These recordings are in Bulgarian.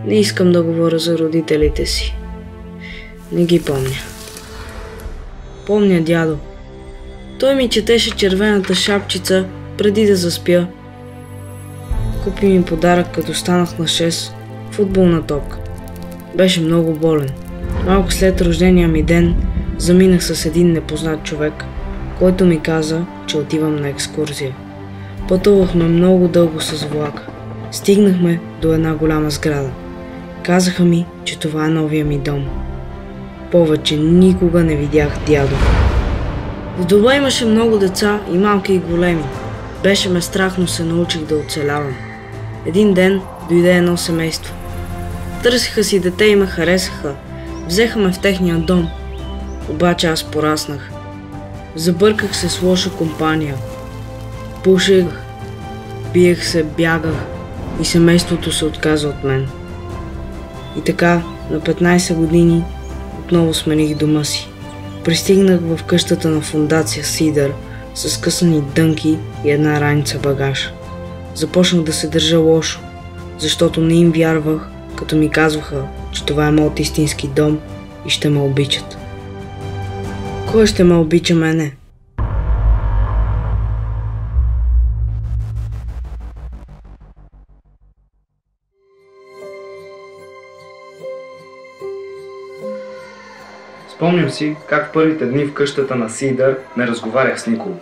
Не искам да говоря за родителите си. Не ги помня. Помня дядо. Той ми четеше Червената шапчица преди да заспя. Купи ми подарък, като станах на 6, футболна топка. Беше много болен. Малко след рождения ми ден заминах с един непознат човек, който ми каза, че отивам на екскурзия. Пътувахме много дълго с влака. Стигнахме до една голяма сграда. Казаха ми, че това е новия ми дом. Повече никога не видях дядо. В дома имаше много деца, и малки и големи. Беше ме страх, но се научих да оцелявам. Един ден дойде едно семейство. Търсиха си дете и ме харесаха. Взеха ме в техния дом. Обаче аз пораснах. Забърках се с лоша компания. Пушех, биех се, бягах и семейството се отказа от мен. И така, на 15 години отново смених дома си. Пристигнах в къщата на фондация Сидър с късани дънки и една раница багаж. Започнах да се държа лошо, защото не им вярвах, като ми казваха, че това е моят истински дом и ще ме обичат. Кой ще ме обича мене? Спомням си как в първите дни в къщата на Сидър не разговарях с никого.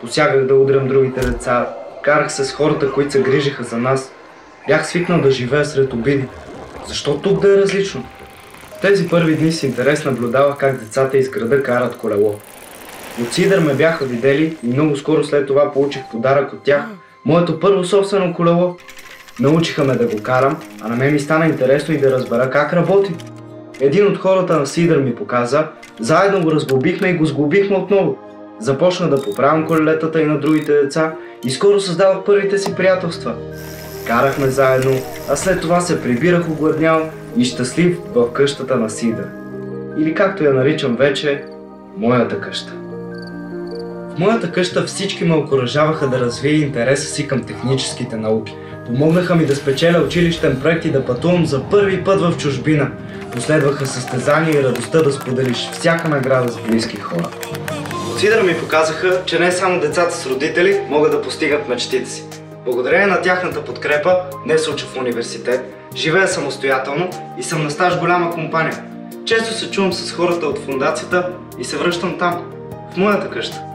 Посягах да удрям другите деца, карах се с хората, които се грижиха за нас. Бях свикнал да живея сред обиди. Защо тук да е различно? Тези първи дни с интерес наблюдавах как децата из града карат колело. От Сидър ме бяха видели и много скоро след това получих подарък от тях, моето първо собствено колело. Научиха ме да го карам, а на мен ми стана интересно и да разбера как работи. Един от хората на Сидър ми показа, заедно го разглобихме и го сглобихме отново. Започна да поправям колелетата и на другите деца и скоро създавах първите си приятелства. Карахме заедно, а след това се прибирах огладнял и щастлив в къщата на Сидър. Или както я наричам вече, моята къща. В моята къща всички ме окуражаваха да развия интереса си към техническите науки. Помогнаха ми да спечеля училищен проект и да пътувам за първи път в чужбина. Последваха състезания и радостта да споделиш всяка награда с близки хора. От Сидър ми показаха, че не само децата с родители могат да постигат мечтите си. Благодарение на тяхната подкрепа, днес уча в университет, живея самостоятелно и съм на стаж голяма компания. Често се чувам с хората от фондацията и се връщам там, в моята къща.